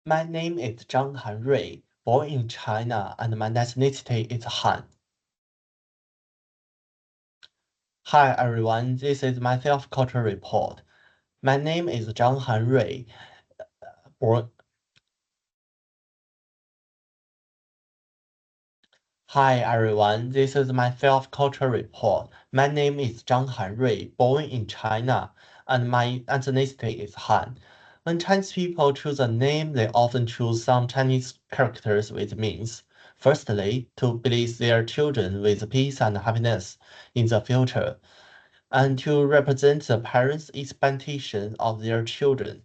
My name is Zhang Hanrui, born in China, and my nationality is Han. Hi everyone, this is my self-culture report. My name is Zhang Hanrui, born. Hi everyone, this is my self-culture report. My name is Zhang Hanrui, born in China, and my ethnicity is Han. When Chinese people choose a name, they often choose some Chinese characters with means. Firstly, to bless their children with peace and happiness in the future, and to represent the parents' expectation of their children.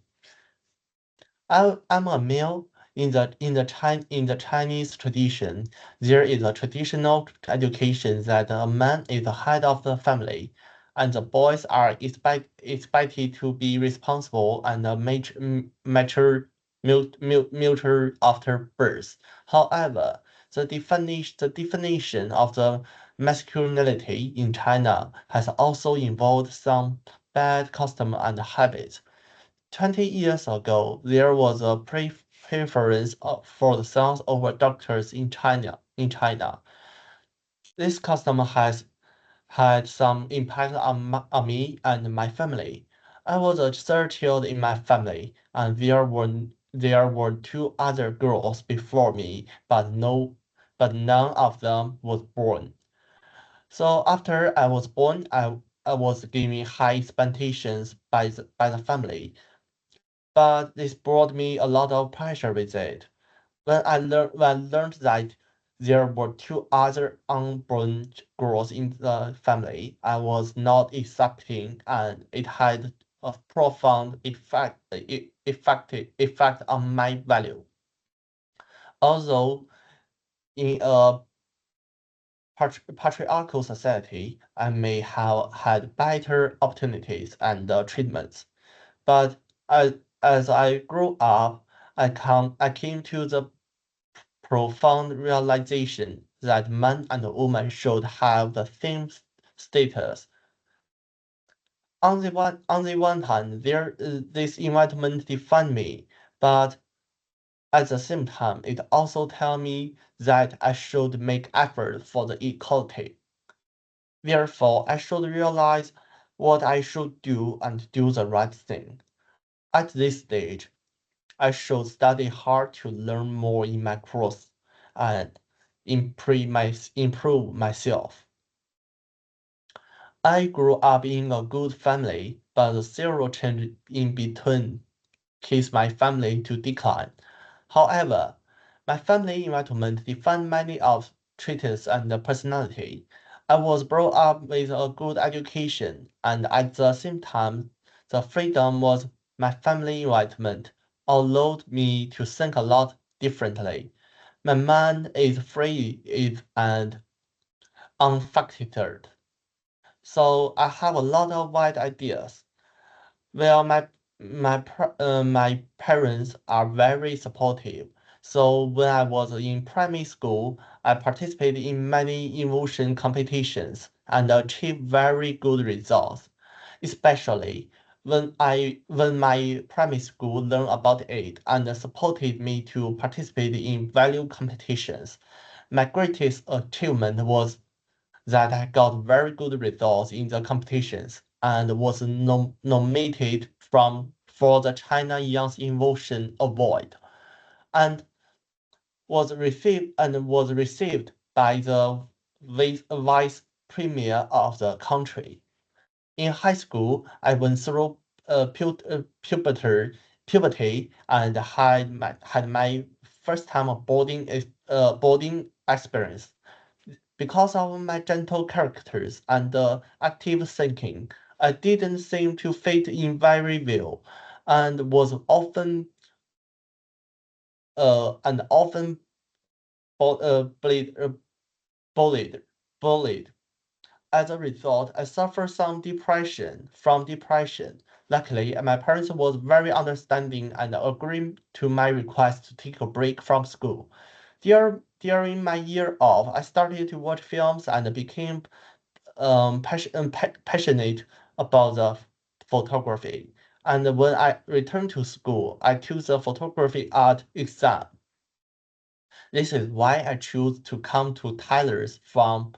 I'm a male. In the Chinese tradition, there is a traditional education that a man is the head of the family, and the boys are expected to be responsible and mature after birth. However, the definition of the masculinity in China has also involved some bad custom and habits. 20 years ago, there was a preference for the sons over doctors in China. This custom has had some impact on me and my family. I was a third child in my family, and there were two other girls before me, but none of them was born. So after I was born, I was given high expectations by the family, but this brought me a lot of pressure with it. When I learned that there were two other unborn girls in the family, I was not accepting, and it had a profound effect on my value. Although in a patriarchal society, I may have had better opportunities and treatments. But as I grew up, I came to the profound realization that man and woman should have the same status. On the one hand, this environment defined me, but at the same time, it also tell me that I should make effort for the equality. Therefore, I should realize what I should do and do the right thing. At this stage, I should study hard to learn more in my course and improve myself. I grew up in a good family, but the zero change in between caused my family to decline. However, my family environment defined many of traits and personality. I was brought up with a good education, and at the same time, the freedom was my family environment allowed me to think a lot differently. My mind is and unfiltered, so I have a lot of wide ideas. Well, my parents are very supportive. So when I was in primary school, I participated in many emotion competitions and achieved very good results. Especially when my primary school learned about it and supported me to participate in value competitions. My greatest achievement was that I got very good results in the competitions and was nominated for the China Young Innovation Award and was received by the vice premier of the country. In high school, I went through puberty and had my first time of boarding experience. Because of my gentle characters and active thinking, I didn't seem to fit in very well, and was often bu- uh, bullied, uh, bullied. bullied. As a result, I suffered from depression. Luckily, my parents was very understanding and agreed to my request to take a break from school. During my year off, I started to watch films and became passionate about the photography. And when I returned to school, I took the photography art exam. This is why I choose to come to Tyler's from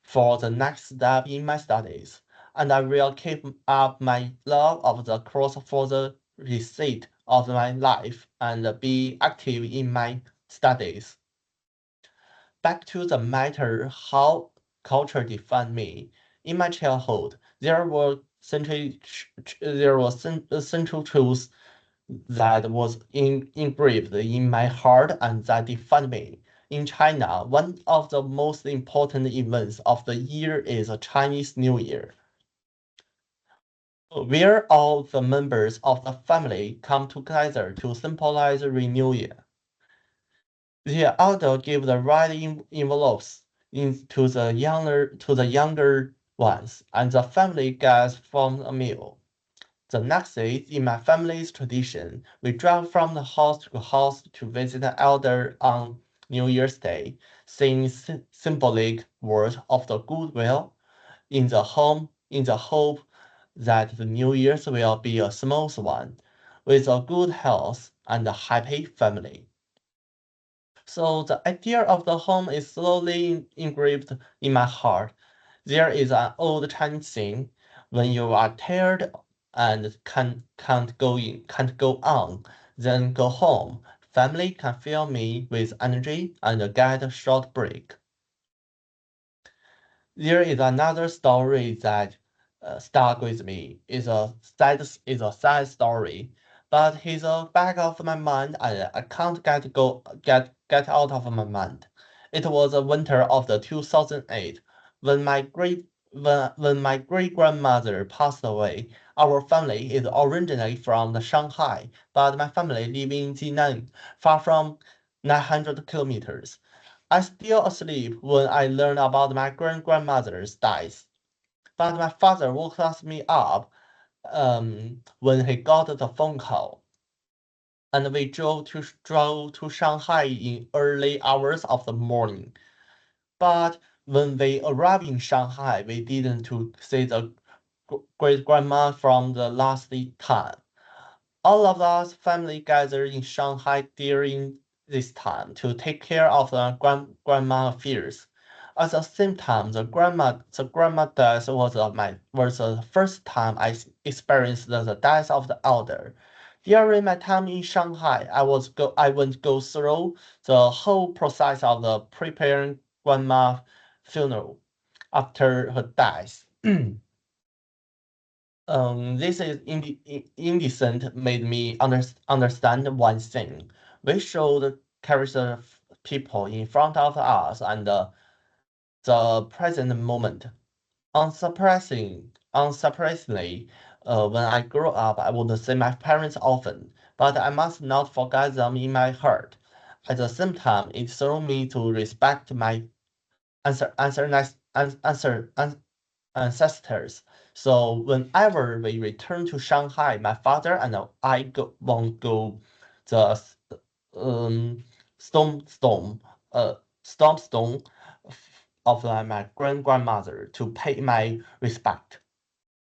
for the next step in my studies, and I will keep up my love of the course for the receipt of my life and be active in my studies. Back to the matter how culture defined me. In my childhood, there were central truths that was engraved in my heart and that defined me. In China, one of the most important events of the year is a Chinese New Year, where all the members of the family come together to symbolize renewal. The elder give the right envelopes to the younger ones, and the family gets from a meal. The next day, in my family's tradition, we drive from the house to house to visit the elder on New Year's Day, saying symbolic words of the goodwill in the hope that the New Year's will be a smooth one, with a good health and a happy family. So the idea of the home is slowly engraved in my heart. There is an old Chinese saying, when you are tired and can't go on, then go home. Family can fill me with energy and get a short break. There is another story that stuck with me. Is a sad story, but he's a back of my mind, and I can't get out of my mind. It was the winter of the 2008 when my great grandmother passed away. Our family is originally from the Shanghai, but my family live in Jinan, far from 900 kilometers. I still asleep when I learned about my grandmother's death, but my father woke me up when he got the phone call, and we drove to Shanghai in early hours of the morning. But when we arrived in Shanghai, we didn't to see the great grandma from the last time. All of us family gathered in Shanghai during this time to take care of the grandma affairs. At the same time, the grandma death was the first time experienced the death of the elder. During my time in Shanghai, I went go through the whole process of the preparing grandma funeral after her death. This is indecent made me understand one thing. We should carry the people in front of us and the present moment. Unsurprisingly, when I grow up, I would see my parents often, but I must not forget them in my heart. At the same time, it threw me to respect my answer, answer, answer, ancestors. So whenever we return to Shanghai, my father and I won't go the um, stone stone stone of my grandmother to pay my respect.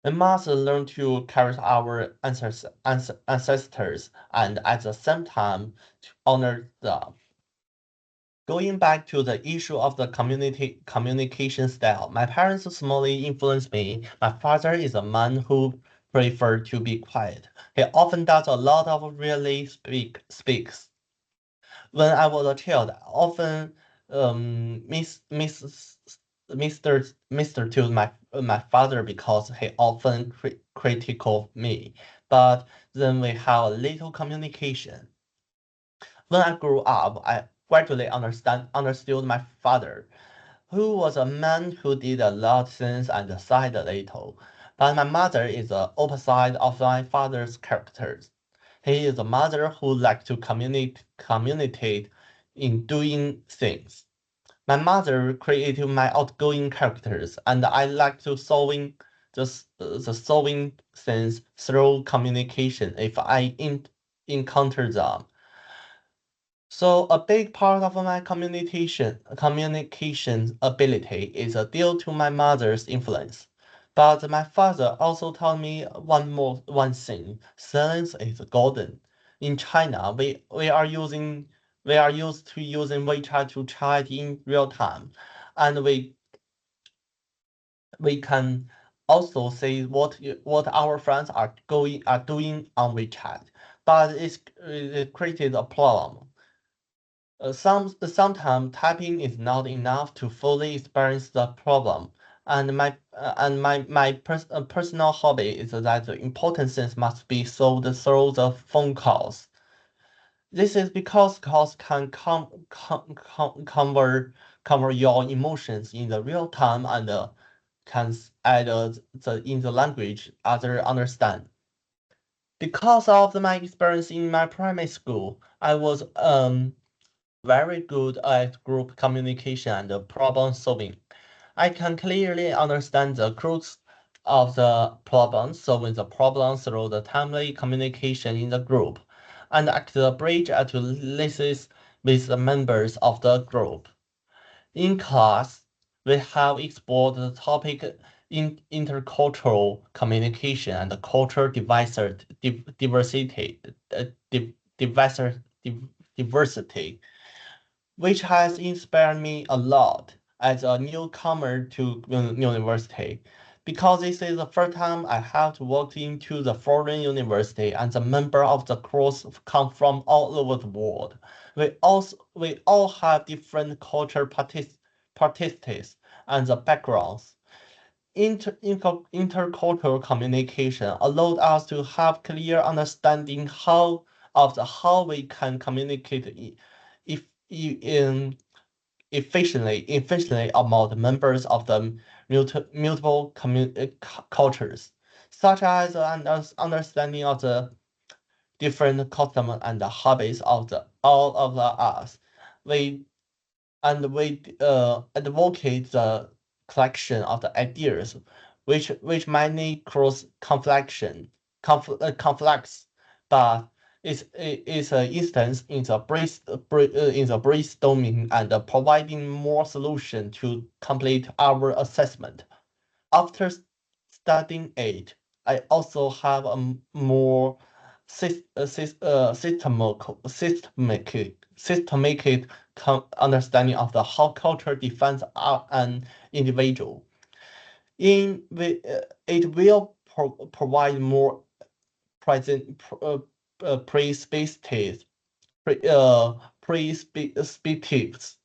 We must learn to carry our ancestors and at the same time to honor them. Going back to the issue of the communication style, my parents smallly influenced me. My father is a man who prefers to be quiet. He often does a lot of really speaks. When I was a child, I often Mr. to my father because he often critical me. But then we have a little communication. When I grew up, I gradually understood my father, who was a man who did a lot of things and sighed a little. But my mother is the opposite of my father's characters. He is a mother who likes to communicate in doing things. My mother created my outgoing characters, and I like to the solving things through communication if encounter them. So a big part of my communication ability is due to my mother's influence. But my father also taught me one thing. Silence is golden. In China, we are used to using WeChat to chat in real time, and we can also see what our friends are doing on WeChat. But it created a problem. Sometimes typing is not enough to fully experience the problem, and my personal hobby is that the important things must be solved through the phone calls. This is because calls can cover your emotions in the real time and can add in the language other understand. Because of my experience in my primary school, I was very good at group communication and problem solving. I can clearly understand the crux of the problem, solving the problem through the timely communication in the group, and act the bridge to listen with the members of the group. In class, we have explored the topic in intercultural communication and cultural diversity, diversity, which has inspired me a lot as a newcomer to university. Because this is the first time I have to walk into the foreign university and the member of the course come from all over the world. We all have different culture participants and the backgrounds. Intercultural communication allowed us to have clear understanding how we can communicate if in efficiently among the members of the multiple cultures, such as understanding of the different customs and hobbies of the all of us. We we advocate the collection of the ideas, which many cross conflicts, but is an instance in the in the brainstorming and providing more solution to complete our assessment. After studying it, I also have a more systematic understanding of the how culture defines an individual. It will provide more present perspectives perspectives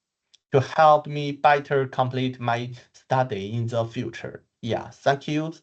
to help me better complete my study in the future. Yeah, thank you.